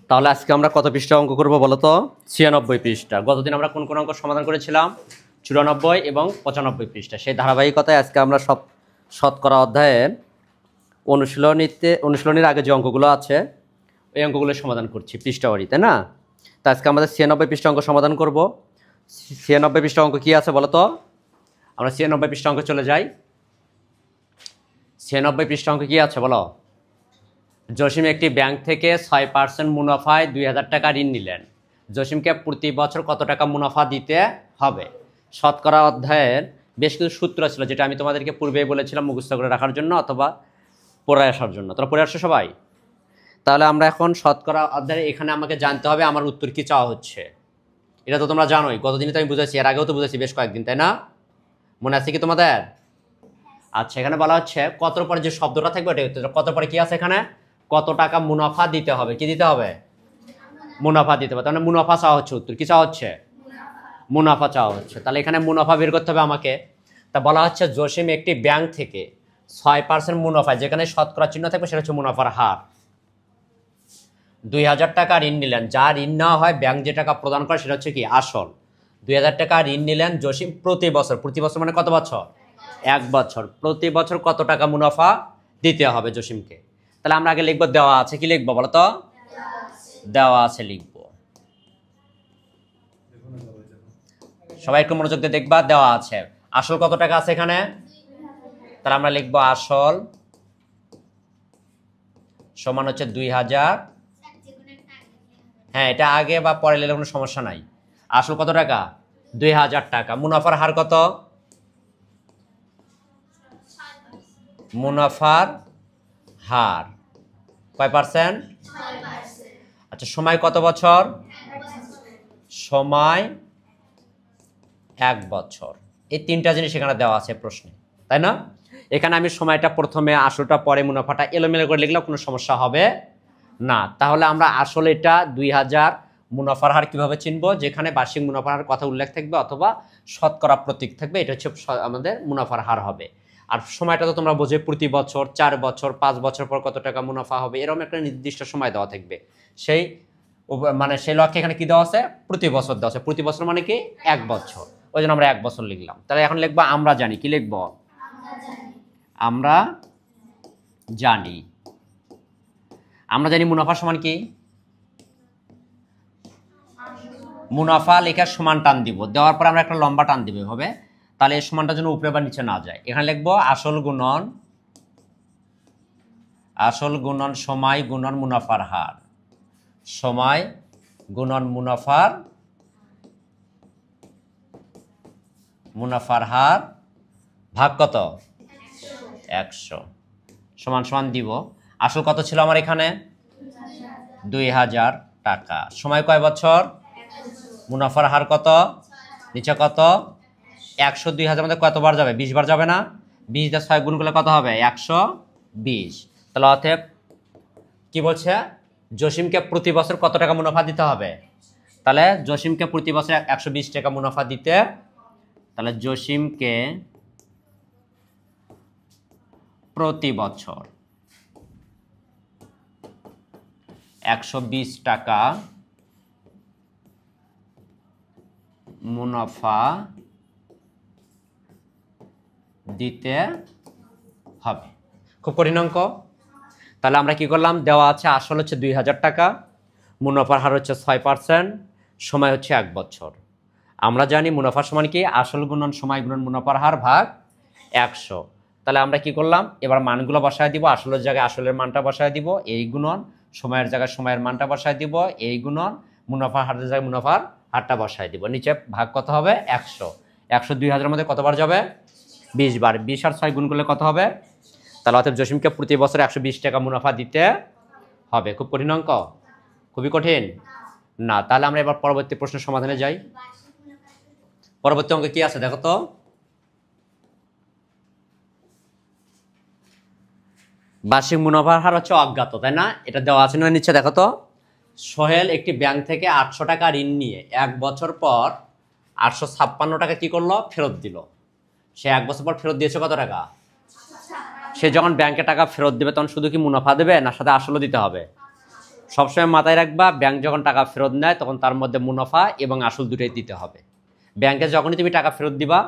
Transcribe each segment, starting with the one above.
তাহলে আজকে আমরা কত পৃষ্ঠা অঙ্ক করব বলো তো? 96 পৃষ্ঠা। গতদিন আমরা কোন কোন অঙ্ক সমাধান করেছিলাম? 94 এবং 95 পৃষ্ঠা। সেই ধারাবাহিকতায় আজকে আমরা শতকরা অধ্যায়ের অনুশীলনীর আগে যে অঙ্কগুলো আছে ওই অঙ্কগুলো সমাধান করছি পৃষ্ঠাওয়ারি, তাই না? তো আজকে আমাদের 96 পৃষ্ঠা অঙ্ক সমাধান করব। 96 পৃষ্ঠা অঙ্ক কী আছে বলো তো? আমরা 96 পৃষ্ঠা অঙ্ক চলে যাই। 96 পৃষ্ঠা অঙ্ক কী আছে বলো? জসিম একটি ব্যাংক থেকে 6% মুনাফায় 2000 টাকা ঋণ নিলেন। জসিমকে প্রতি বছর কত টাকা মুনাফা দিতে হবে? শতকরা অধ্যায়ের বেশ কিছু সূত্র ছিল, যেটা আমি তোমাদেরকে পূর্বেই বলেছিলাম মুখস্থ করে রাখার জন্য অথবা পড়ে আসার জন্য। তোমরা পড়ে আসছো সবাই? তাহলে আমরা এখন শতকরা অধ্যায়ে এখানে আমাকে জানতে হবে আমার উত্তর কী চাওয়া হচ্ছে। এটা তো তোমরা জানোই, গতদিনই তো আমি বুঝেছি, এর আগেও তো বুঝেছি বেশ কয়েকদিন, তাই না? মনে আছে কি তোমাদের? আচ্ছা, এখানে বলা হচ্ছে কতর পরে যে শব্দটা থাকবে ওটাই উত্তর। কত পরে কি আছে এখানে? কত টাকা মুনাফা দিতে হবে। কি দিতে হবে? মুনাফা দিতে হবে। তাহলে মুনাফা চাওয়া হচ্ছে, উত্তর কি চাওয়া হচ্ছে? মুনাফা চাওয়া হচ্ছে। তাহলে এখানে মুনাফা বের করতে হবে আমাকে। তা বলা হচ্ছে জসিম একটি ব্যাংক থেকে 6% মুনাফায়, যেখানে শতকরা চিহ্ন থাকবে সেটা হচ্ছে মুনাফার হার, 2000 টাকা ঋণ নিলেন। যা ঋণ নেওয়া হয় ব্যাংক যে টাকা প্রদান করে সেটা হচ্ছে কি? আসল। 2000 টাকা ঋণ নিলেন জসিম প্রতি বছর। প্রতি বছর মানে কত বছর? 1 বছর। প্রতি বছর কত টাকা মুনাফা দিতে হবে জসিমকে? তাহলে আমরা আগে লিখবো দেওয়া আছে। কি লিখবো বলো তো? দেওয়া আছে লিখবো। সবাই একটু মনোযোগ দিয়ে দেখবা। দেওয়া আছে আসল কত টাকা আছে এখানে, তাহলে আমরা লিখবো আসল সমান হচ্ছে 2000। হ্যাঁ, এটা আগে বা পরে লিখলে কোনো সমস্যা নাই। আসল কত টাকা? 2000 টাকা। মুনাফার হার কত? মুনাফার হার কয় পার্সেন্ট? 6%। আচ্ছা, সময় কত বছর? সময় 1 বছর। এই তিনটা জিনিস এখানে দেওয়া আছে প্রশ্নে, তাই না? এখানে আমি সময়টা প্রথমে, আসলটা পরে, মুনাফাটা এলোমেলো করে লিখলেও কোনো সমস্যা হবে না। তাহলে আমরা আসলে এটা 2000 মুনাফার হার কিভাবে চিনবো? যেখানে বার্ষিক মুনাফার হার কথা উল্লেখ থাকবে অথবা শতকরা প্রতীক থাকবে, এটা হচ্ছে আমাদের মুনাফার হার হবে। আর সময়টা তো তোমরা বোঝো, প্রতি বছর, 4 বছর, 5 বছর পর কত টাকা মুনাফা হবে, এরকম একটা নির্দিষ্ট সময় দেওয়া থাকবে। সেই লক্ষ্যে এখানে কি দেওয়া আছে? প্রতি বছর দেওয়া আছে। প্রতি বছর মানে কি? 1 বছর। ওই জন্য আমরা 1 বছর লিখলাম। তাহলে এখন লিখবো আমরা জানি। কি লিখবো? আমরা জানি। আমরা জানি মুনাফা সমান কি? মুনাফা লেখার সমান টান দিব, দেওয়ার পর আমরা একটা লম্বা টান দিব হবে। তাহলে এই সমানটা যেন উপরে বা নিচে না যায়। এখানে লিখবো আসল গুণন সময় গুণন মুনাফার হার। সময় গুণন মুনাফার হার ভাগ কত? 100 সমান সমান দিব। আসল কত ছিল আমার এখানে? 2000 টাকা। সময় কয় বছর? মুনাফার হার কত? নিচে কত? 100। 2000 মধ্যে কতবার যাবে? 20 বার যাবে না? 20 দিয়ে 6 গুণ করলে কত হবে? 120। তাহলে অতএব কি বলছে? জসিমকে প্রতি বছর কত টাকা মুনাফা দিতে হবে? তাহলে জসিমকে প্রতি বছর 120 টাকা মুনাফা দিতে, তাহলে জসিমকে প্রতি বছর 120 টাকা মুনাফা দিতে হবে। খুব কঠিন অঙ্ক। তাহলে আমরা কি করলাম? দেওয়া আছে আসল হচ্ছে 2000 টাকা, মুনাফার হার হচ্ছে 6%, সময় হচ্ছে 1 বছর। আমরা জানি মুনাফার সমান কি? আসল গুণন সময় গুণন মুনাফার হার ভাগ 100। তাহলে আমরা কি করলাম? এবার মানগুলো বসায় দিব। আসলের জায়গায় আসলের মানটা বসায় দিব, এই গুণন সময়ের জায়গায় সময়ের মানটা বসায় দিব, এই গুণন মুনাফার হারের জায়গায় মুনাফার হারটা বসায় দিব। নিচে ভাগ কত হবে? 100। 100 2000 মধ্যে কতবার যাবে? 20 বার। 20 আর 6 গুণ করলে কত হবে? তাহলে অতএব জসিমকে প্রতি বছর 120 টাকা মুনাফা দিতে হবে। খুব কঠিন অঙ্ক? খুবই কঠিন না। তাহলে আমরা এবার পরবর্তী প্রশ্নের সমাধানে যাই। পরবর্তী অঙ্ক কি আছে দেখো তো? বার্ষিক মুনাফার হার হচ্ছে অজ্ঞাত, তাই না? এটা দেওয়া আছে না নিচে? দেখো তো, সোহেল একটি ব্যাংক থেকে 800 টাকা ঋণ নিয়ে 1 বছর পর 856 টাকা কি করলো? ফেরত দিল। সে 1 বছর পর ফেরত দিয়েছে কত টাকা? সে যখন ব্যাংকে টাকা ফেরত দেবে তখন শুধু কি মুনাফা দেবে না সাথে আসলও দিতে হবে? সবসময় মাথায় রাখবা, ব্যাংক যখন টাকা ফেরত নেয় তখন তার মধ্যে মুনাফা এবং আসল দুটোই দিতে হবে। ব্যাংকে যখনই তুমি টাকা ফেরত দিবা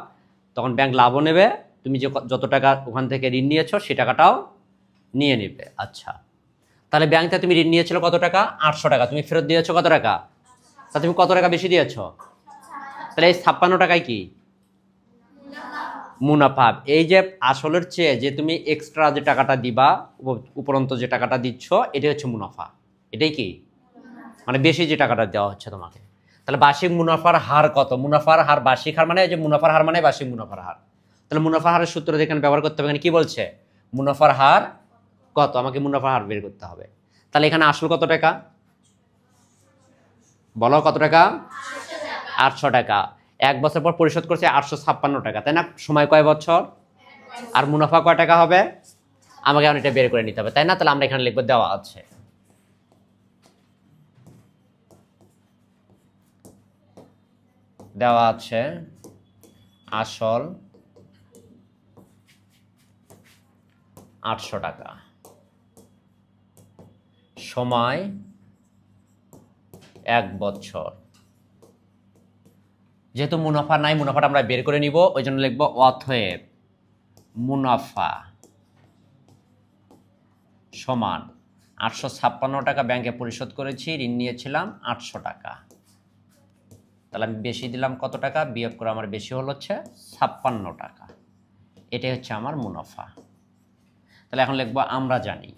তখন ব্যাংক লাভও নেবে, তুমি যে যত টাকা ওখান থেকে ঋণ নিয়েছো সে টাকাটাও নিয়ে নেবে। আচ্ছা, তাহলে ব্যাংকে তুমি ঋণ নিয়েছিল কত টাকা? 800 টাকা। তুমি ফেরত দিয়েছো কত টাকা? তা তুমি কত টাকা বেশি দিয়েছো? তাহলে এই 56 টাকায় কি মুনাফা। এই যে আসলের চেয়ে যে তুমি এক্সট্রা যে টাকাটা দিবা, উপরন্ত যে টাকাটা দিচ্ছ, এটাই হচ্ছে মুনাফা। এটাই কি মানে বেশি যে টাকাটা দেওয়া হচ্ছে তোমাকে। তাহলে বার্ষিক মুনাফার হার কত? মুনাফার হার বার্ষিক হার মানে যে মুনাফার হার মানে বার্ষিক মুনাফার হার। তাহলে মুনাফার হারের সূত্র এখানে ব্যবহার করতে হবে। এখানে কি বলছে? মুনাফার হার কত, আমাকে মুনাফার হার বের করতে হবে। তাহলে এখানে আসল কত টাকা বলো? কত টাকা? 800 টাকা। 1 বছর পর পরিশোধ করছে 856 টাকা, তাই না? সময় কয় বছর? আর মুনাফা কয় টাকা হবে? আমাকে এখন এটা বের করে নিতে হবে, তাই না? তাহলে আমরা এখানে লিখবো দেওয়া আছে। দেওয়া আছে আসল 800 টাকা, সময় 1 বছর। যেহেতু মুনাফা নাই, মুনাফাটা আমরা বের করে নিব, ওই জন্য লিখবো অতএব মুনাফা সমান 856 টাকা ব্যাংকে পরিশোধ করেছি, ঋণ নিয়েছিলাম 800 টাকা। তাহলে আমি বেশি দিলাম কত টাকা? বিয়োগ করে আমার বেশি হলো হচ্ছে 56 টাকা। এটাই হচ্ছে আমার মুনাফা। তাহলে এখন লিখবো আমরা জানি,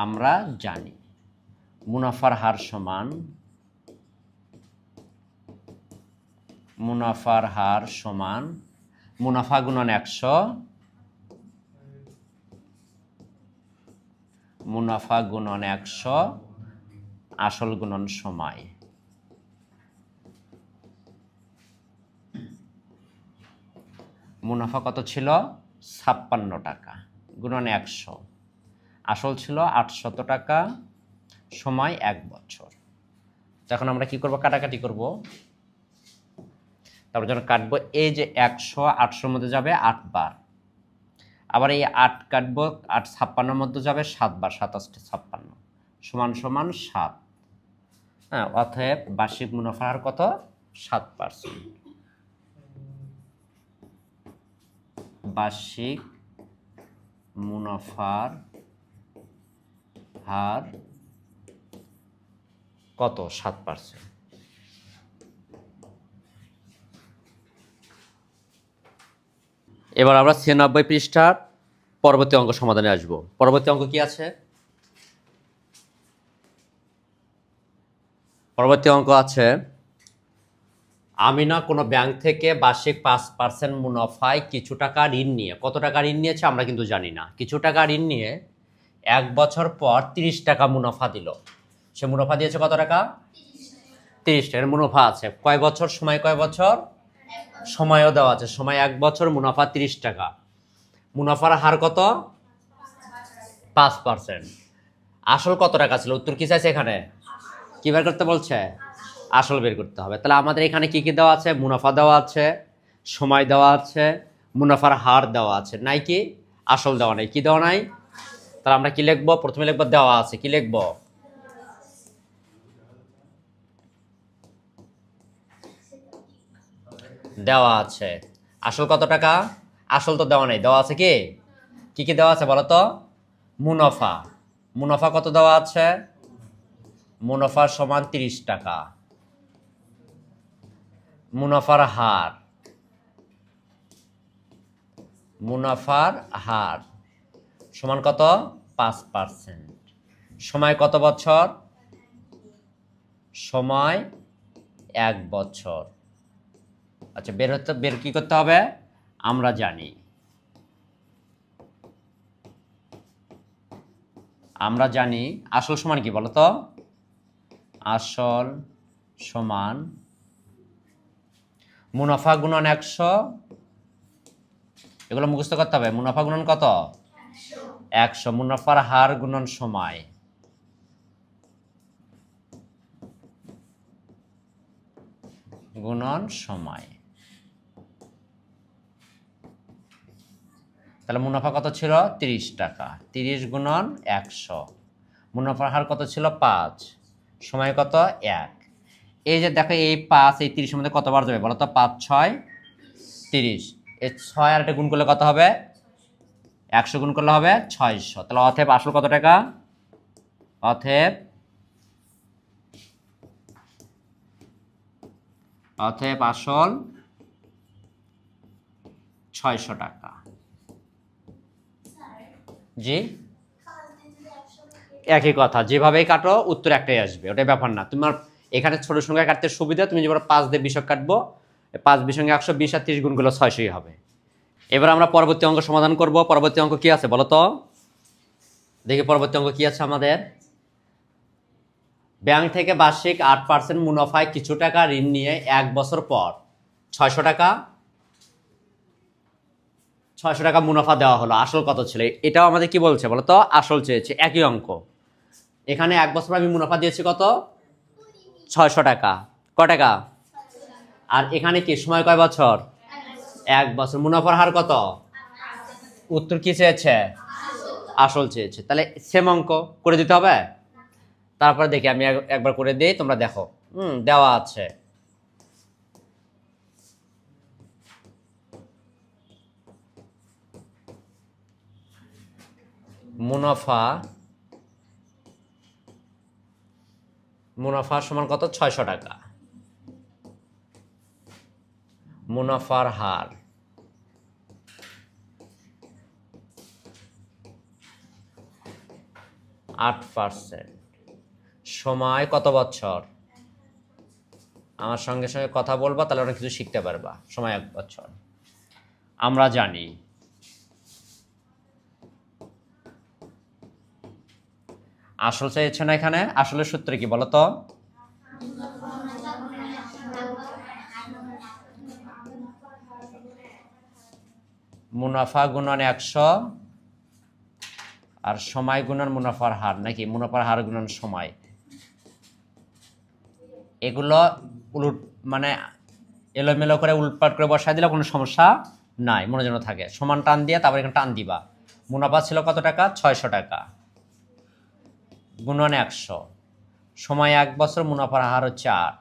আমরা জানি মুনাফার হার সমান, মুনাফার হার সমান মুনাফা গুণন 100, মুনাফা গুণন 100 আসল গুণন সময়। মুনাফা কত ছিল? 56 টাকা গুণন 100, আসল ছিল 800 টাকা, সময় 1 বছর। এখন আমরা কি করব? কাটাকাটি করব। তারপর যখন কাটবো, এই যে 100 800 মধ্যে যাবে 8 বার, আবার এই 8 কাটবো, 8 56 মধ্যে যাবে 7 বার, 27 56 সমান সমান 7। হ্যাঁ, অতএব বার্ষিক মুনাফার হার কত? 7%। বার্ষিক মুনাফার হার কত? 7%। এবার আমরা 96 পৃষ্ঠার পরবর্তী অঙ্ক সমাধানে আসব। পরবর্তী অঙ্ক কি আছে? পরবর্তী অঙ্ক আছে, আমিনা কোনো ব্যাংক থেকে বার্ষিক 5% মুনাফায় কিছু টাকা ঋণ নিয়ে, কত টাকা ঋণ নিয়েছে আমরা কিন্তু জানি না, কিছু টাকা ঋণ নিয়ে 1 বছর পর 30 টাকা মুনাফা দিল। সে মুনাফা দিয়েছে কত টাকা? 30 টাকার মুনাফা আছে। কয় বছর? সময় কয় বছর? সময়ও দেওয়া আছে, সময় 1 বছর, মুনাফা 30 টাকা। মুনাফার হার কত? 5%। আসল কত টাকা ছিল? উত্তর কি চাইছে এখানে? কি বের করতে বলছে? আসল বের করতে হবে। তাহলে আমাদের এখানে কি কি দেওয়া আছে? মুনাফা দেওয়া আছে, সময় দেওয়া আছে, মুনাফার হার দেওয়া আছে, নাই কি আসল দেওয়া নাই। কি দেওয়া নাই? তাহলে আমরা কি লিখবো? প্রথমে লিখবো দেওয়া আছে। কি লিখবো? দেওয়া আছে। আসল কত টাকা? আসল তো দেওয়া নাই, দেওয়া আছে কি? কি কি দেওয়া আছে বলো তো? মুনাফা। মুনাফা কত দেওয়া আছে? মুনাফা সমান 30 টাকা। মুনাফার হার, মুনাফার হার সমান কত? 5%। সময় কত বছর? সময় 1 বছর। আচ্ছা, বের কি করতে হবে? আমরা জানি, আমরা জানি আসল সমান কি বলো তো? আসল সমান মুনাফা গুণন 100, এগুলো মুখস্থ করতে হবে। মুনাফা গুণন কত? 100। মুনাফার হার গুণন সময়, গুণন সময়। তাহলে মুনাফা কত ছিল 30 টাকা, 30 গুণন 100, মুনাফার হার কত ছিল 5, সময় কত 1। এই যে দেখো এই 5 এই 30 এর মধ্যে কতবার যাবে বলো তো? 5 6 30, এই 6 আর এটা গুণ করলে কত হবে? 100 গুণ করলে হবে 600। তাহলে অতএব আসল কত টাকা? অতএব আসল 600 টাকা। জি একই কথা, যেভাবেই কাটো উত্তর একটাই আসবে, ওটাই ব্যাপার না। তোমার এখানে ছোট সংখ্যা কাটতে সুবিধা, তুমি যেবার 5 দিয়ে বিশক কাটবো, 5 বিশঙ্গে 120 আর 30 গুণ করলে 600 হবে। এবার আমরা পরবর্তী অঙ্ক সমাধান করব। পরবর্তী অঙ্ক কি আছে বলো তো? দেখি পরবর্তী অঙ্ক কি আছে আমাদের। ব্যাংক থেকে বার্ষিক 8% মুনাফায় কিছু টাকা ঋণ নিয়ে 1 বছর পর 600 টাকা মুনাফা দেওয়া হলো, আসল কত ছিল? এটাও আমাদের কি বলছে বলো তো? আসল চেয়েছে, একই অঙ্ক। এখানে 1 বছর আমি মুনাফা দিয়েছি কত? 600 টাকা। ক টাকা? আর এখানে কি সময় কয় বছর? 1 বছর। মুনাফার হার কত? উত্তর কি চেয়েছে? আসল চেয়েছে। তাহলে সেম অঙ্ক করে দিতে হবে। তারপরে দেখি আমি একবার করে দিই, তোমরা দেখো। দেওয়া আছে মুনাফা সমান কত? 600 টাকা। মুনাফার হার 8%, সময় কত বছর? আমার সঙ্গে সঙ্গে কথা বলবা, তাহলে অনেক কিছু শিখতে পারবা। সময় 1 বছর। আমরা জানি আসল চাইছে না এখানে। আসলের সূত্র কি বলো তো? মুনাফা গুণন 100 আর সময় গুণন মুনাফার হার, নাকি মুনাফার হার গুণন সময়। এগুলো উলট মানে এলোমেলো করে উলটপাট করে বসাই দিলে কোনো সমস্যা নাই, মনে যেন থাকে। সমান টান দিয়ে তারপর এখানে টান দিবা। মুনাফা ছিল কত টাকা? 600 টাকা গুণন 100, সময় 1 বছর, মুনাফার হার হচ্ছে 8।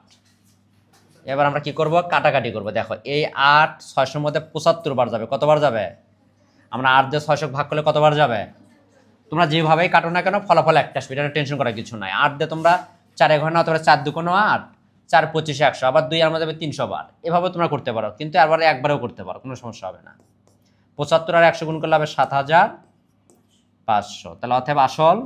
এবার আমরা কি করব? কাটাকাটি করব। দেখো এই 8 600 মধ্যে 75 বার যাবে। কতবার যাবে? আমরা 8 দিয়ে 600 ভাগ করলে কতবার যাবে? তোমরা যেভাবেই কাটো না কেন ফলাফল একটা আসবে, এটা টেনশন করার কিছু নাই। 8 দিয়ে তোমরা 4 ঘন্টা অথবা 4 দুগুণ 8, 4 25 100, আবার 2 আর মধ্যে 300 বার। এভাবে তোমরা করতে পারো, কিন্তু একবারে একবারেও করতে পারো, কোনো সমস্যা হবে না। 75 আর 100 গুণ করলে হবে 7500। তাহলে অতএব আসল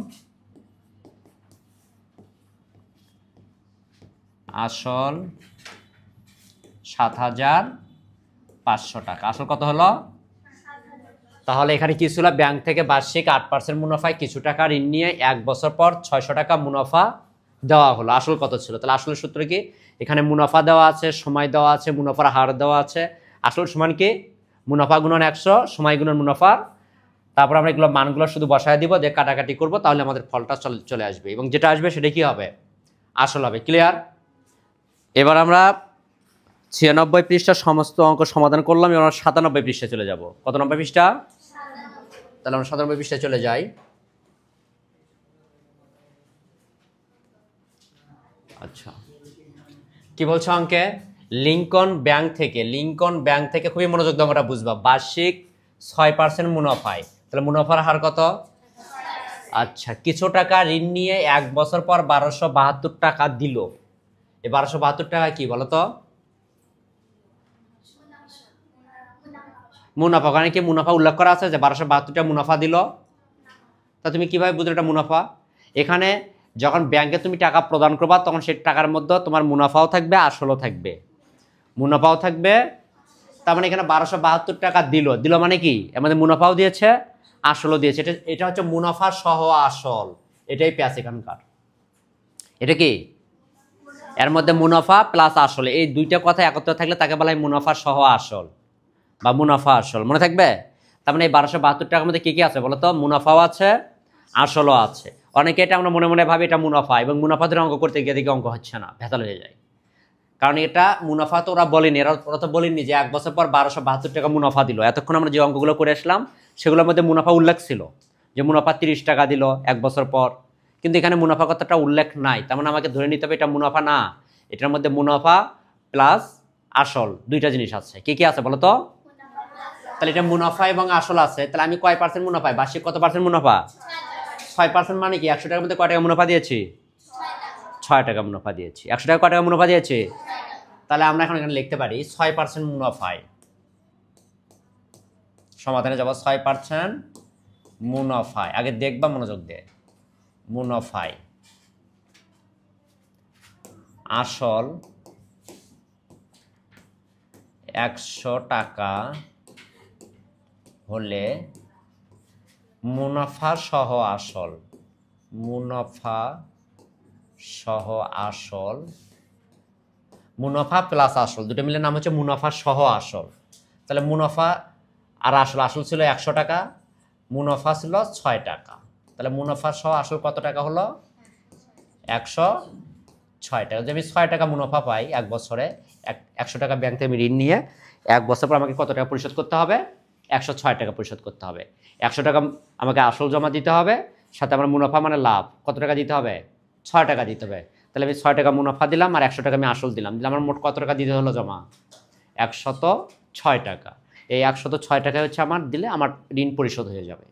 7500 টাকা। আসল কত হলো? তাহলে এখানে কি ছিল? ব্যাংক থেকে বার্ষিক 8% মুনাফায় কিছু টাকা ঋণ নিয়ে 1 বছর পর 600 টাকা মুনাফা দেওয়া হলো। আসল কত ছিল? তাহলে আসলের সূত্র কি? এখানে মুনাফা দেওয়া আছে, সময় দেওয়া আছে, মুনাফার হার দেওয়া আছে। আসল সমান কি? মুনাফা গুণন 100, সময় গুণন মুনাফার। তারপর আমরা এগুলো মানগুলো শুধু বসায় দিব, দিয়ে কাটাকাটি করব, তাহলে আমাদের ফলটা চলে আসবে, এবং যেটা আসবে সেটা কি হবে? আসল হবে। ক্লিয়ার? এবার আমরা 96 পৃষ্ঠার সমস্ত অঙ্ক সমাধান করলাম। এবার 97 পৃষ্ঠায় চলে যাব। কত নম্বর পৃষ্ঠা? তাহলে আমরা 97 পৃষ্ঠায় চলে যাই। আচ্ছা, কি বলছো অঙ্কে? লিঙ্কন ব্যাংক থেকে খুবই মনোযোগ দিয়ে অঙ্কটা বুঝবা। বার্ষিক 6% মুনাফায়, তাহলে মুনাফার হার কত? আচ্ছা, কিছু টাকা ঋণ নিয়ে 1 বছর পর 1272 টাকা দিল। এই 1272 টাকা কি বলতো? মুনাফা। ওখানে কি মুনাফা উল্লেখ করা আছে যে 1272 টাকা মুনাফা দিল? তা তুমি কিভাবে বুঝলে এটা মুনাফা? এখানে যখন ব্যাংকে তুমি টাকা প্রদান করবা, তখন সেই টাকার মধ্যে তোমার মুনাফাও থাকবে, আসলও থাকবে। মুনাফাও থাকবে, তার মানে এখানে 1272 টাকা দিল মানে কি? এর মধ্যে মুনাফাও দিয়েছে, আসলও দিয়েছে। এটা হচ্ছে মুনাফা সহ আসল। এটাই প্যাস এখানকার। এটা কি? এর মধ্যে মুনাফা প্লাস আসল, এই দুইটা কথা একত্রে থাকলে তাকে বলা হয় মুনাফা সহ আসল বা মুনাফা আসল। মনে থাকবে? তার মানে এই 1272 টাকার মধ্যে কি কি আছে বলতো? মুনাফাও আছে, আসলও আছে। অনেকে এটা আমরা মনে মনে ভাবি এটা মুনাফা, এবং মুনাফা ধরে অঙ্ক করতে গিয়ে দেখি অঙ্ক হচ্ছে না, ভেজাল হয়ে যায়। কারণ এটা মুনাফা তো ওরা বলেনি, ওরা তো বলেনি যে 1 বছর পর 1272 টাকা মুনাফা দিল। এতক্ষণ আমরা যে অঙ্কগুলো করে আসলাম সেগুলোর মধ্যে মুনাফা উল্লেখ ছিল যে মুনাফা 30 টাকা দিল 1 বছর পর, কিন্তু এখানে মুনাফা কথাটা উল্লেখ নাই। তার মানে আমাকে ধরে নিতে হবে এটা মুনাফা না, এটার মধ্যে মুনাফা প্লাস আসল দুইটা জিনিস আছে। কি কি আছে বলো তো? তাহলে এটা মুনাফা এবং আসল আছে, তাহলে আমি কয় পার্সেন্ট মুনাফা, বার্ষিক কত পার্সেন্ট মুনাফা? 6%। মানে কি 100 টাকার মধ্যে কয় টাকা মুনাফা দিয়েছি? 6 টাকা মুনাফা দিয়েছি। 100 টাকা কয় টাকা মুনাফা দিয়েছি? তাহলে আমরা এখন এখানে লিখতে পারি 6% মুনাফায়, সমাধানে যাব 6% মুনাফায়। আগে দেখবা মনোযোগ দিয়ে, মুনাফায় আসল 100 টাকা হলে মুনাফা সহ আসল, মুনাফা সহ আসল, মুনাফা প্লাস আসল দুটো মিলে নাম হচ্ছে মুনাফা সহ আসল। তাহলে মুনাফা আর আসল, আসল ছিল 100 টাকা, মুনাফা ছিল 6 টাকা। তাহলে মুনাফা সহ আসল কত টাকা হলো? 106 টাকা। যদি আমি 6 টাকা মুনাফা পাই 1 বছরে, 100 টাকা ব্যাংক থেকে আমি ঋণ নিয়ে 1 বছর পর আমাকে কত টাকা পরিশোধ করতে হবে? 106 টাকা পরিশোধ করতে হবে। 100 টাকা আমাকে আসল জমা দিতে হবে, সাথে আমার মুনাফা মানে লাভ কত টাকা দিতে হবে? 6 টাকা দিতে হবে। তাহলে আমি 6 টাকা মুনাফা দিলাম আর 100 টাকা আমি আসল দিলাম, দিলে আমার মোট কত টাকা দিতে হলো জমা? 106 টাকা। এই 106 টাকা হচ্ছে আমার দিলে আমার ঋণ পরিশোধ হয়ে যাবে,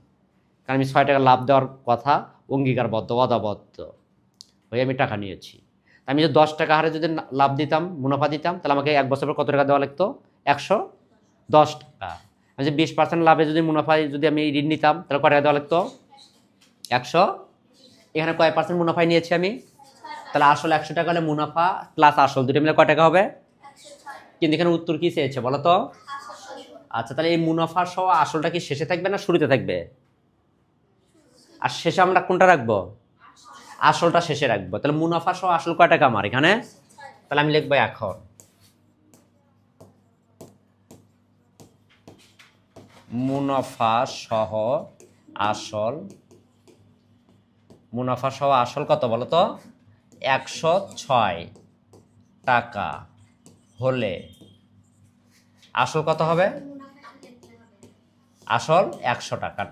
কারণ আমি 6 টাকা লাভ দেওয়ার কথা অঙ্গীকারবদ্ধ অদাবদ্ধ হয়ে আমি টাকা নিয়েছি। আমি যদি 10 টাকা হারে যদি লাভ দিতাম, মুনাফা দিতাম, তাহলে আমাকে 1 বছর পর কত টাকা দেওয়া লাগতো? 110 টাকা। আমি যে 20% লাভে যদি মুনাফায় যদি আমি ঋণ নিতাম তাহলে কত টাকা দেওয়া লাগতো? 100। এখানে কয় পার্সেন্ট মুনাফায় নিয়েছি আমি? তাহলে আসল 100 টাকা হলে মুনাফা প্লাস আসল দুটো মিলে কয় টাকা হবে? কিন্তু এখানে উত্তর কি চেয়েছে বলো তো? আচ্ছা, তাহলে এই মুনাফা সহ আসলটা কি শেষে থাকবে না শুরুতে থাকবে? আর শেষে আমরা কোনটা রাখবো? আসলটা শেষে রাখবো। তাহলে মুনাফা সহ আসল কয় টাকা আমার এখানে? তাহলে আমি লিখবো এখন মুনাফা সহ আসল, মুনাফা সহ আসল কত বলো তো? 106 টাকা হলে আসল কত হবে? আসল 100 টাকা।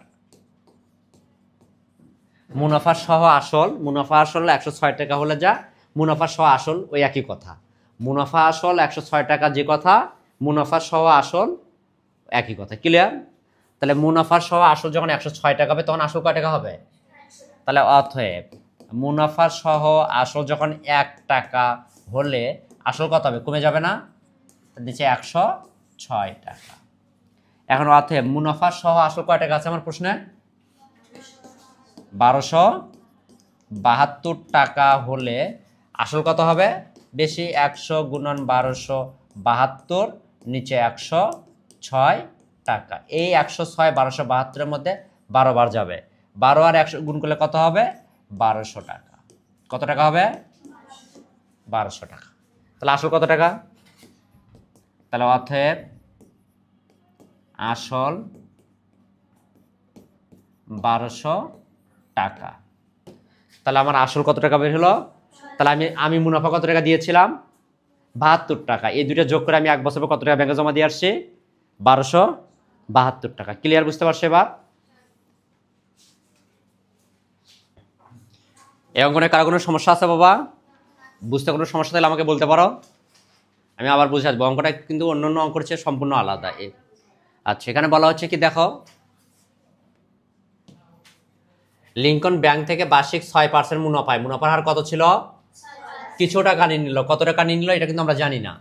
মুনাফা সহ আসল, মুনাফা আসল 106 টাকা হলে যা মুনাফা সহ আসল ওই একই কথা। মুনাফা আসল 106 টাকা যে কথা, মুনাফা সহ আসল একই কথা। ক্লিয়ার? তাহলে মুনাফা সহ আসল যখন 106 টাকা হবে তখন আসল কয় টাকা হবে? তাহলে অতএব মুনাফা সহ আসল যখন 1 টাকা হলে আসল কত হবে? কমে যাবে না? নিচে 106 টাকা। এখন অতএব মুনাফা সহ আসল কয় টাকা আছে আমার প্রশ্নে? 1272 টাকা হলে আসল কত হবে? বেশি 100 গুণন 1272, নিচে 106 টাকা। এই 106 1272-এর মধ্যে 12 বার যাবে, 12 আর 100 গুণ করলে কত হবে? 1200 টাকা। কত টাকা হবে? 1200 টাকা। তাহলে আসল কত টাকা? তাহলে অতএব আসল 1200 টাকা। তাহলে আমার আসল কত টাকা বের হলো? তাহলে আমি মুনাফা কত টাকা দিয়েছিলাম? 72 টাকা। এই দুইটা যোগ করে আমি 1 বছর পর কত টাকা ব্যাংকে জমা দিয়ে আসছি? 1272 টাকা। ক্লিয়ার? বুঝতে পারছো এবার? এই অঙ্কনে কারো কোনো সমস্যা আছে বাবা? বুঝতে কোনো সমস্যা থাকলে আমাকে বলতে পারো, আমি আবার বুঝে আসবো। অঙ্কটা কিন্তু অন্যান্য অঙ্কর চেয়ে সম্পূর্ণ আলাদা। আচ্ছা, এখানে বলা হচ্ছে কি দেখো, লিঙ্কন ব্যাংক থেকে বার্ষিক 6% মুনাফায়, মুনাফার হার কত ছিল? কিছু টাকা নিয়ে নিল। কত টাকা নিয়ে নিল এটা কিন্তু আমরা জানি না।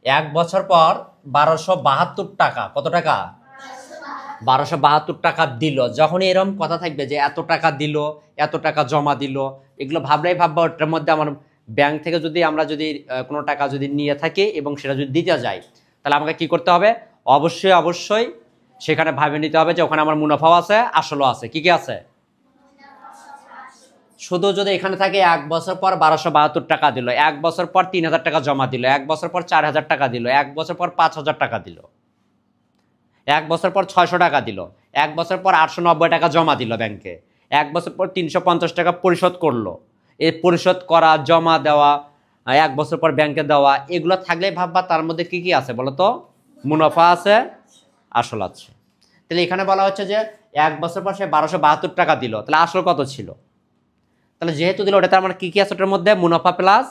1 বছর পর 1272 টাকা, কত টাকা? 1272 টাকা দিল। যখনই এরকম কথা থাকবে যে এত টাকা দিল, এত টাকা জমা দিল, এগুলো ভাবলেই ভাববা ওটার মধ্যে আমার ব্যাংক থেকে যদি আমরা যদি কোনো টাকা যদি নিয়ে থাকি এবং সেটা যদি দিতে যাই, তাহলে আমাকে কি করতে হবে? অবশ্যই অবশ্যই সেখানে ভাবে নিতে হবে যে ওখানে আমার মুনাফাও আছে আসলও আছে। কি কি আছে? শুধু যদি এখানে থাকে 1 বছর পর 1272 টাকা দিল, 1 বছর পর 3000 টাকা জমা দিল, 1 বছর পর 4000 টাকা দিল, 1 বছর পর 5000 টাকা দিল, 1 বছর পর 600 টাকা দিল, 1 বছর পর 890 টাকা জমা দিল ব্যাংকে, 1 বছর পর 350 টাকা পরিশোধ করলো। এই পরিশোধ করা, জমা দেওয়া, 1 বছর পর ব্যাংকে দেওয়া, এগুলো থাকলে ভাববা তার মধ্যে কি কি আছে বলো তো? মুনাফা আছে, আসল আছে। তাহলে এখানে বলা হচ্ছে যে 1 বছর পর সে 1272 টাকা দিল, তাহলে আসল কত ছিল? তাহলে যেহেতু দিল ওটা তার মানে কি কি আছে ওটার মধ্যে? মুনাফা প্লাস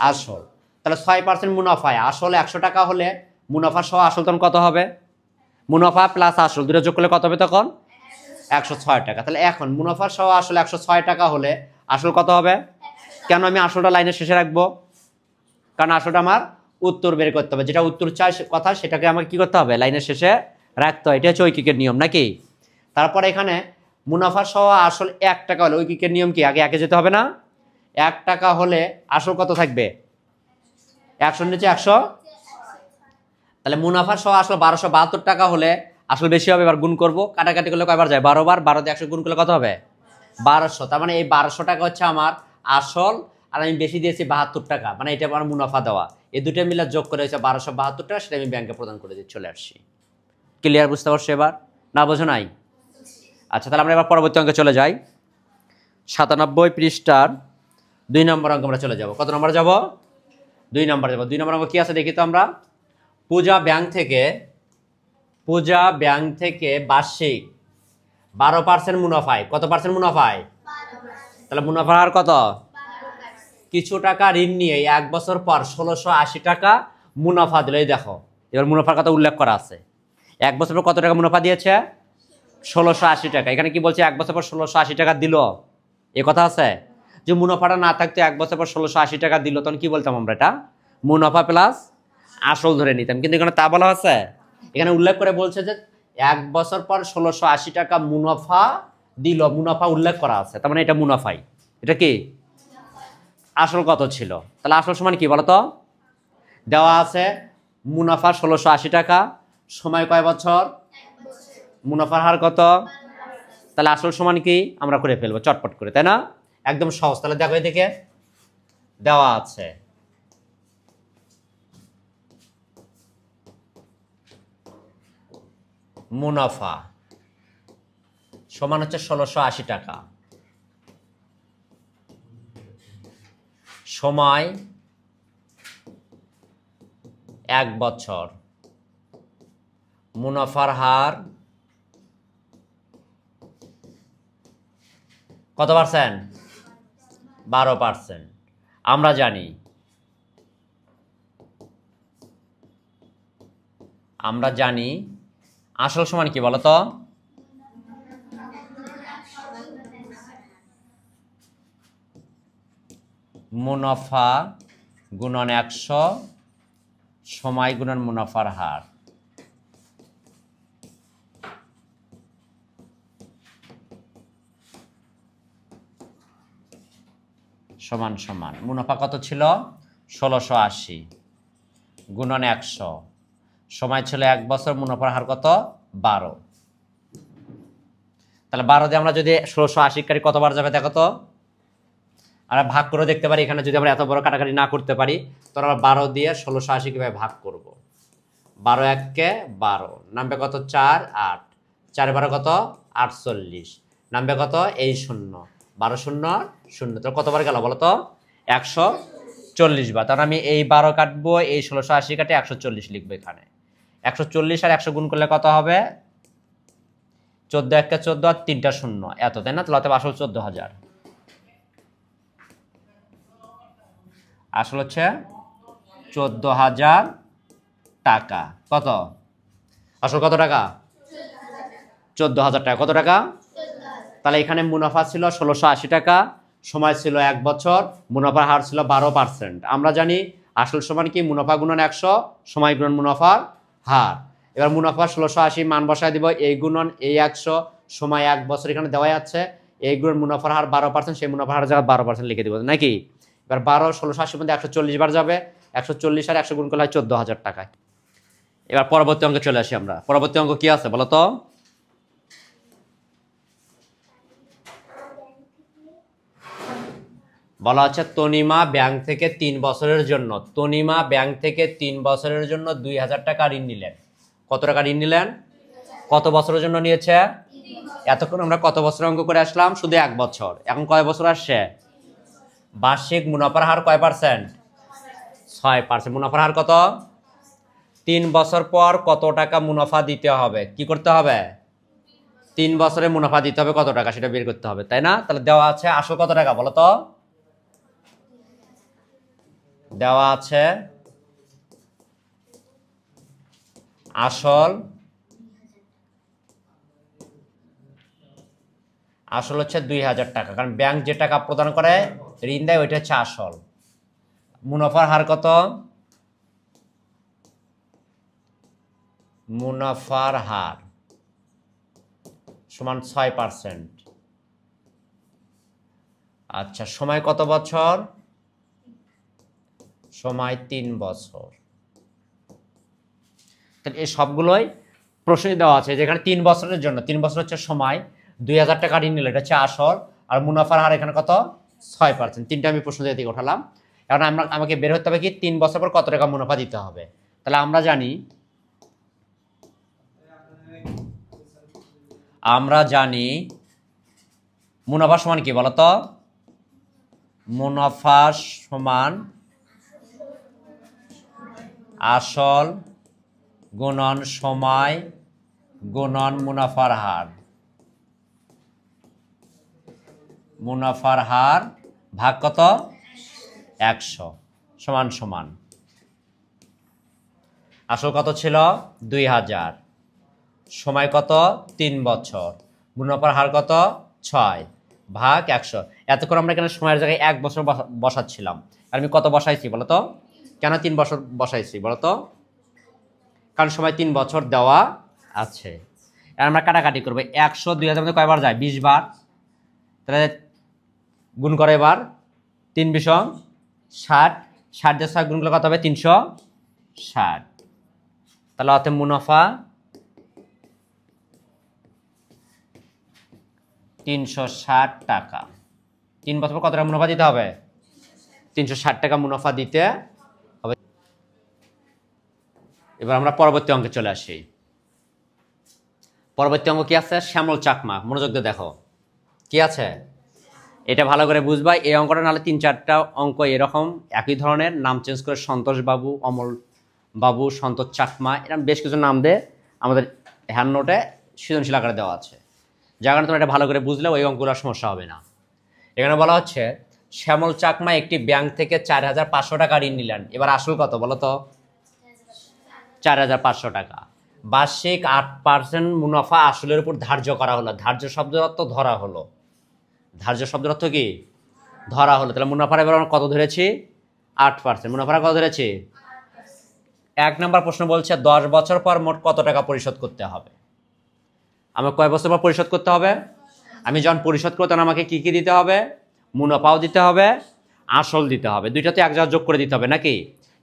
আসল। তাহলে 6% মুনাফায় আসল 100 টাকা হলে মুনাফা সহ আসল তখন কত হবে? মুনাফা প্লাস আসল দুটো যোগ করলে কত হবে তখন? 106 টাকা। তাহলে এখন মুনাফা সহ আসল 106 টাকা হলে আসল কত হবে? কেন আমি আসলটা লাইনের শেষে রাখবো? কারণ আসলটা আমার উত্তর বের করতে হবে, যেটা উত্তর চাই কথা সেটাকে আমাকে কি করতে হবে? লাইনের শেষে রাখতে হয়। এটা হচ্ছে ঐকিকের নিয়ম নাকি? তারপরে এখানে মুনাফা সহ আসল 1 টাকা হলে ঐকিকের নিয়ম কি? আগে একে যেতে হবে না? 1 টাকা হলে আসল কত থাকবে? 100 নিচে 100। তাহলে মুনাফা সহ আসল 1272 টাকা হলে আসল বেশি হবে। এবার গুণ করবো, কাটাকাটি করলে কয়বার যায়? 12 বার। 12 দিয়ে 100 গুণ করলে কত হবে? 1200। তার মানে এই 1200 টাকা হচ্ছে আমার আসল, আর আমি বেশি দিয়েছি 72 টাকা, মানে এটা আমার মুনাফা দেওয়া। এই দুটো মিলে যোগ করে হচ্ছে 1272 টাকা, সেটা আমি ব্যাংকে প্রদান করে দিয়ে চলে আসছি। ক্লিয়ার? বুঝতে পারছো এবার? না বোঝো নাই? আচ্ছা, তাহলে আমরা এবার পরবর্তী অঙ্কে চলে যাই। 97 পৃষ্ঠার 2 নম্বর অঙ্ক আমরা চলে যাব। কত নম্বর যাব? 2 নম্বর যাব। 2 নম্বর অঙ্ক কি আছে দেখি তো আমরা। পূজা ব্যাংক থেকে বার্ষিক 12% মুনাফায়, কত পার্সেন্ট মুনাফায়? তাহলে মুনাফার হার কত? কিছু টাকা ঋণ নিয়ে 1 বছর পর 1680 টাকা মুনাফা দিল। এই দেখো এবার মুনাফার কথা উল্লেখ করা আছে। 1 বছর পর কত টাকা মুনাফা দিয়েছে? 1680 টাকা। এখানে কি বলছে? 1 বছর পর 1680 টাকা দিল, এ কথা আছে? যে মুনাফাটা না থাকতো 1 বছর পর 1680 টাকা দিল, তখন কি বলতাম আমরা? এটা মুনাফা প্লাস আসল ধরে নিতাম। কিন্তু এখানে তা বলা আছে, এখানে উল্লেখ করে বলছে যে 1 বছর পর 1680 টাকা মুনাফা দিল, মুনাফা উল্লেখ করা আছে, তার মানে এটা মুনাফাই। এটা কি? আসল কত ছিল? তাহলে আসল সমান কি বলতো? দেওয়া আছে মুনাফা 1680 টাকা, সময় কয় বছর? মুনাফার হার কত? তাহলে আসল সমান কি? আমরা করে ফেলবো চটপট করে, তাই না? একদম সহজ। তাহলে দেখো এদিকে দেওয়া আছে মুনাফা সমান হচ্ছে 1680 টাকা, সময় 1 বছর, মুনাফার হার কত পার্সেন্ট? 12%। আমরা জানি আসল সমান কি বলতো? মুনাফা গুণন 100 সময় গুণন মুনাফার হার। সমান সমান মুনাফা কত ছিল? 1680 গুণন 100, সময় ছিল 1 বছর, মুনাফার হার কত? 12। তাহলে 12 দিয়ে আমরা যদি 1680 কাটি কতবার যাবে দেখো তো? আমরা ভাগ করে দেখতে পারি। এখানে যদি আমরা এত বড় কাটাকাটি না করতে পারি, তো আমরা 12 দিয়ে 1680 কিভাবে ভাগ করব? 12 1 12, নামবে কত? 4 8, 4 12 কত? 48, নামবে কত? এই 0, 12 0 0, তো কতবার গেল বলো তো? 140 বার। তাহলে আমি এই 12 কাটবো, এই 1680 কাটে 140 লিখবো এখানে। 140 আর 100 গুণ করলে কত হবে? 14 1 14 আর 3টা 0, এত, তাই না? তাহলে অতএব আসল 14000। আসল হচ্ছে 14000 টাকা। কত? আসল কত টাকা? 14000 টাকা। কত টাকা? তাহলে এখানে মুনাফা ছিল 1680 টাকা, সময় ছিল 1 বছর, মুনাফার হার ছিল 12%। আমরা জানি আসল সমান কি? মুনাফা গুণন 100 সময় গুণন মুনাফার হার। এবার মুনাফা 1680 মান বসায় দিব, এই গুণন এই 100 সময় 1 বছর এখানে দেওয়াই আছে, এই গুণন মুনাফার হার 12%, সেই মুনাফার হার জায়গায় 12% লিখে দিব নাকি? এবার 12 1680 মধ্যে 140 বার যাবে, 140 আর 100 গুণ করলে হয় 14000 টাকা। এবার পরবর্তী অঙ্কে চলে আসি আমরা। পরবর্তী অঙ্ক কি আছে বলো তো? বলা হচ্ছে তনিমা ব্যাংক থেকে 3 বছরের জন্য 2000 টাকা ঋণ নিলেন। কত টাকা ঋণ নিলেন? কত বছরের জন্য নিয়েছে? এতক্ষণ আমরা কত বছর অঙ্ক করে আসলাম? শুধু 1 বছর। এখন কয় বছর আসছে? বার্ষিক মুনাফার হার কয় পার্সেন্ট? 6%। মুনাফার হার কত? 3 বছর পর কত টাকা মুনাফা দিতে হবে? কি করতে হবে? 3 বছরে মুনাফা দিতে হবে কত টাকা সেটা বের করতে হবে, তাই না? তাহলে দেওয়া আছে আসল কত টাকা বলো তো? দেওয়া আছে আসল হচ্ছে 2000 টাকা, কারণ ব্যাংক যে টাকা প্রদান করে ঋণ দেয় ওইটা হচ্ছে আসল। মুনাফার হার কত? মুনাফার হার সমান 6%। আচ্ছা, সময় কত বছর? সময় 3 বছর। তাহলে এই সবগুলোই প্রশ্নে দেওয়া আছে, যেখানে 3 বছরের জন্য 3 বছর হচ্ছে সময়, 2000 টাকা ঋণ নিলে এটা হচ্ছে আসল, আর মুনাফার হার এখানে কত? 6%। তিনটা আমি প্রশ্ন দিয়ে উঠালাম। এখন আমাকে বের হতে হবে কি 3 বছর পর কত টাকা মুনাফা দিতে হবে। তাহলে আমরা জানি মুনাফা সমান কি বলতো? মুনাফা সমান আসল গুণন সময় গুণন মুনাফার হার। মুনাফার হার ভাগ কত? 100 সমান সমান আসল কত ছিল? 2000, সময় কত? 3 বছর, মুনাফার হার কত? 6 ভাগ 100। এতক্ষণ আমরা এখানে সময়ের জায়গায় 1 বছর বসাচ্ছিলাম, আর আমি কত বসাইছি বলতো? কেন 3 বছর বসাইছি বলতো? কারণ সময় 3 বছর দেওয়া আছে। আর আমরা কাটাকাটি করবো, 100 2000 মধ্যে কয়বার যায়? 20 বার। তাহলে গুণ করে এবার 3 × 60, 60 দিয়ে 6 গুণ করলে কত হবে? 360। তাহলে অর্থাৎ মুনাফা 360 টাকা। 3 বছর কত টাকা মুনাফা দিতে হবে? 360 টাকা মুনাফা দিতে হবে। এবার আমরা পরবর্তী অঙ্কে চলে আসি। পরবর্তী অঙ্ক কি আছে? শ্যামল চাকমা। মনোযোগ দিয়ে দেখো কি আছে, এটা ভালো করে বুঝবা। এই অঙ্কটা নাহলে 3-4টা অঙ্ক এরকম একই ধরনের, নাম চেঞ্জ করে সন্তোষ বাবু, অমল বাবু, সন্তোষ চাকমা, এরকম বেশ কিছু নাম দিয়ে আমাদের হ্যান্ড নোটে সৃজনশীল আকারে দেওয়া আছে। যার কারণে তোমরা এটা ভালো করে বুঝলে ওই অঙ্কগুলোর সমস্যা হবে না। এখানে বলা হচ্ছে শ্যামল চাকমা একটি ব্যাংক থেকে 4500 টাকা ঋণ নিলেন। এবার আসল কত বলো তো? 4500 টাকা। বার্ষিক 8% মুনাফা আসলের উপর ধার্য করা হলো। ধার্য শব্দের অর্থ ধরা হলো। ধার্য শব্দের অর্থ কি? ধরা হলো। তাহলে মুনাফার এবার আমরা কত ধরেছি? 8%। মুনাফার কত ধরেছি? 1 নম্বর প্রশ্ন বলছে 10 বছর পর মোট কত টাকা পরিশোধ করতে হবে। আমার কয় বছর পর পরিশোধ করতে হবে? আমি যখন পরিশোধ করতে আমাকে কি কি দিতে হবে? মুনাফাও দিতে হবে, আসল দিতে হবে। দুইটাতে এক জায়গায় যোগ করে দিতে হবে নাকি?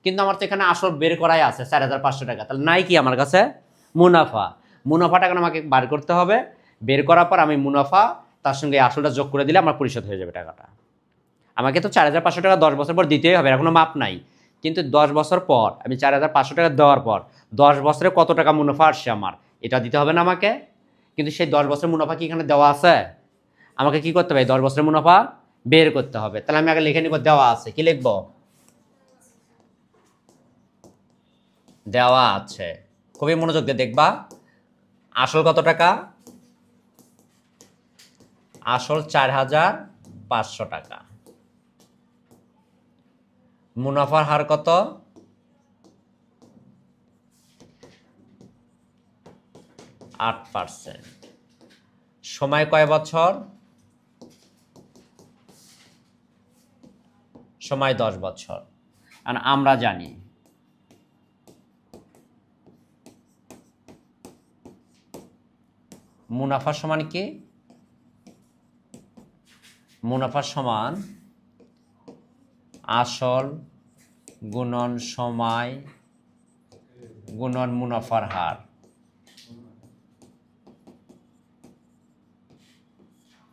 কিন্তু আমার তো এখানে আসল বের করাই আছে 4500 টাকা। তাহলে নাই কি আমার কাছে? মুনাফা। মুনাফাটা এখন আমাকে বার করতে হবে। বের করার পর আমি মুনাফা তার সঙ্গে আসলটা যোগ করে দিলে আমার পরিশোধ হয়ে যাবে টাকাটা। আমাকে তো 4500 টাকা 10 বছর পর দিতেই হবে, এর কোনো মাপ নাই। কিন্তু 10 বছর পর আমি 4500 টাকা দেওয়ার পর 10 বছরে কত টাকা মুনাফা আসছে আমার, এটা দিতে হবে না আমাকে? কিন্তু সেই 10 বছরের মুনাফা কি এখানে দেওয়া আছে? আমাকে কি করতে হবে? 10 বছরের মুনাফা বের করতে হবে। তাহলে আমি আগে লিখে নিব দেওয়া আছে। কি লিখব? দেওয়া আছে। খুবই মনোযোগ দিয়ে দেখবা। আসল কত টাকা? আসল 4500 টাকা। মুনাফার হার কত? 8%। সময় কয় বছর? সময় 10 বছর। আর আমরা জানি মুনাফা সমান কি? মুনাফা সমান আসল গুণন সময় গুণন মুনাফার হার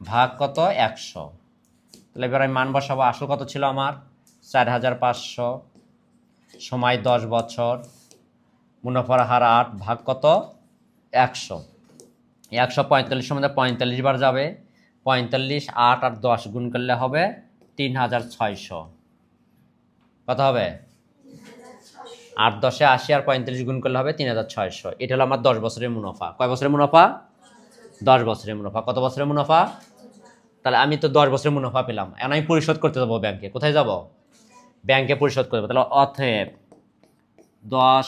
ভাগ কত? 100। তাহলে এবার আমি মান বসাবো। আসল কত ছিল আমার? 4500, সময় 10 বছর, মুনাফার হার 8, ভাগ কত? 100। 145 মধ্যে 45 বার যাবে। 45, 8 আর 10 গুণ করলে হবে 3600। কত হবে? 8 10 80 আর 35 গুণ করলে হবে 3600। এটা হলো আমার 10 বছরের মুনাফা। কয় বছরের মুনাফা? 10 বছরের মুনাফা। কত বছরের মুনাফা? তাহলে আমি তো 10 বছরের মুনাফা পেলাম, এখন আমি পরিশোধ করতে যাবো ব্যাংকে। কোথায় যাব? ব্যাংকে পরিশোধ করবো। তাহলে অতএব 10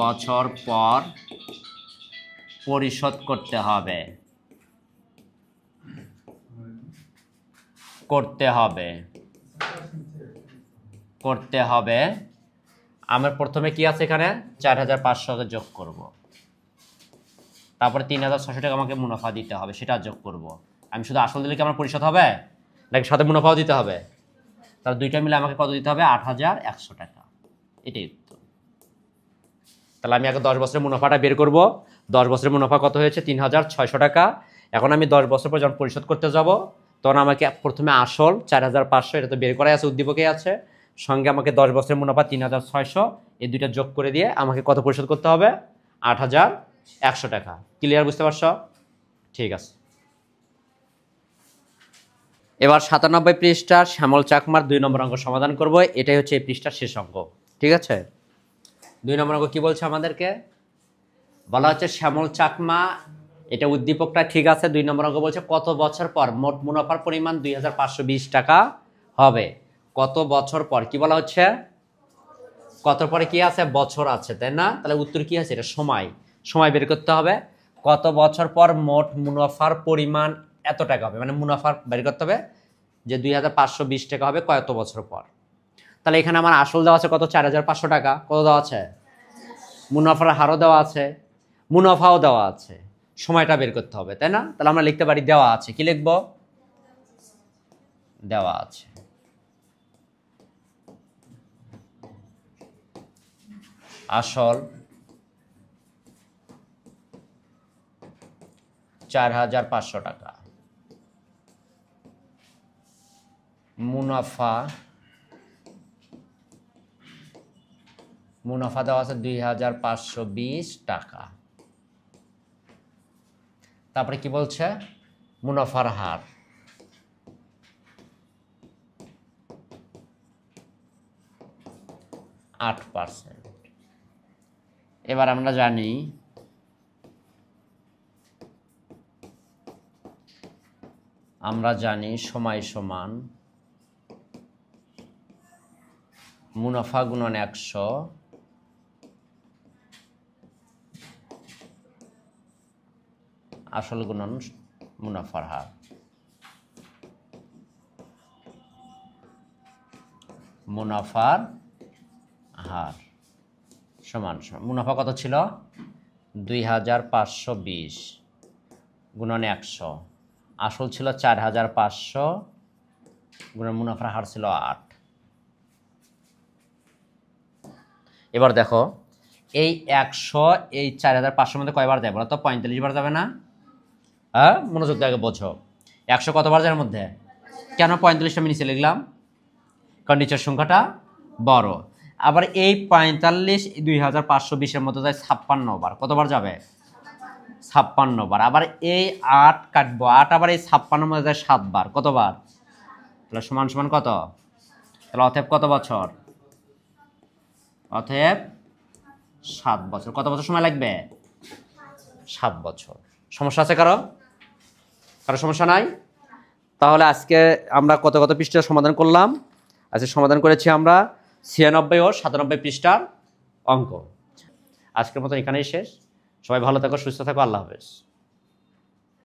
বছর পর পরিশোধ করতে হবে। আমার প্রথমে কি আছে এখানে 4500 যোগ করব, তারপরে 3600 টাকা আমাকে মুনাফা দিতে হবে, সেটা যোগ করব। আমি শুধু আসল দিলে কি আমার পরিশোধ হবে, নাকি সাথে মুনাফাও দিতে হবে? তাহলে দুইটা মিলে আমাকে কত দিতে হবে? 8100 টাকা। এটাই উত্তর। তাহলে আমি আগে 10 বছরের মুনাফাটা বের করব। 10 বছরের মুনাফা কত হয়েছে? 3600 টাকা। এখন আমি 10 বছর পর যখন পরিশোধ করতে যাব, তখন আমাকে প্রথমে আসল 4500, এটা তো বের করাই আছে, উদ্দীপকেই আছে, সঙ্গে আমাকে 10 বছরের মুনাফা 3600, এই দুইটা যোগ করে দিয়ে আমাকে কত পরিশোধ করতে হবে? 8100 টাকা। ক্লিয়ার? বুঝতে পারছো? ঠিক আছে। এবার 97 পৃষ্ঠার শ্যামল চাকমার 2 নম্বর অঙ্ক সমাধান করব। এটাই হচ্ছে এই পৃষ্ঠার শেষ অঙ্ক। ঠিক আছে? 2 নম্বর অঙ্ক কি বলছে আমাদেরকে? বলা হচ্ছে শ্যামল চাকমা, এটা উদ্দীপকটা ঠিক আছে। 2 নম্বর অঙ্ক বলছে কত বছর পর মোট মুনাফার পরিমাণ 2520 টাকা হবে। কত বছর পর? কি বলা হচ্ছে? কত পরে কি আছে? বছর আছে, তাই না? তাহলে উত্তর কি আছে? এটা সময় বের করতে হবে। কত বছর পর মোট মুনাফার পরিমাণ এত টাকা হবে, মানে মুনাফার বের করতে হবে যে 2520 টাকা হবে কত বছর পর। তাহলে এখানে আমার আসল দেওয়া আছে কত? 4500 টাকা। কত দেওয়া আছে? মুনাফার হারও দেওয়া আছে, মুনাফাও দেওয়া আছে, সময়টা বের করতে হবে, তাই না? তাহলে আমরা লিখতে পারি দেওয়া আছে। কি লিখব? দেওয়া আছে। আসল 4500 টাকা, মুনাফা দেওয়া আছে 2520 টাকা। তারপরে কি বলছে? মুনাফার হার 8%। এবার আমরা জানি সময় সমান মুনাফা গুণন 100 আসল গুণন মুনাফার হার। মুনাফার হার সমান মুনাফা কত ছিল? 2520 গুণন 100, আসল ছিল 4500, গুণন মুনাফার হার ছিল 8। এবার দেখো এই 100 এই 4500 মধ্যে কয়বার যায় বলো তো? 45 বার যাবে না? হ্যাঁ, মনোযোগ দিয়ে আগে বোঝো। 100 কতবার যায় এর মধ্যে? কেন 45টা আমি নিচে লিখলাম? কারণ নিচের সংখ্যাটা বড়। আবার এই 45 2520 এর মধ্যে যায় 56 বার। কতবার যাবে? 56 বার। আবার এই 8 কাটবো, 8 আবার এই 56 মধ্যে যায় 7 বার। কতবার? তাহলে সমান সমান কত? তাহলে অতএব কত বছর? অতএব 7 বছর। কত বছর সময় লাগবে? 7 বছর। সমস্যা আছে কারো? সমস্যা নাই? তাহলে আজকে আমরা কত পৃষ্ঠার সমাধান করলাম? আজকে সমাধান করেছি আমরা 96 ও 97 পৃষ্ঠার অঙ্ক। আজকের মতো এখানেই শেষ। সবাই ভালো থাকো, সুস্থ থাকো। আল্লাহ হাফেজ।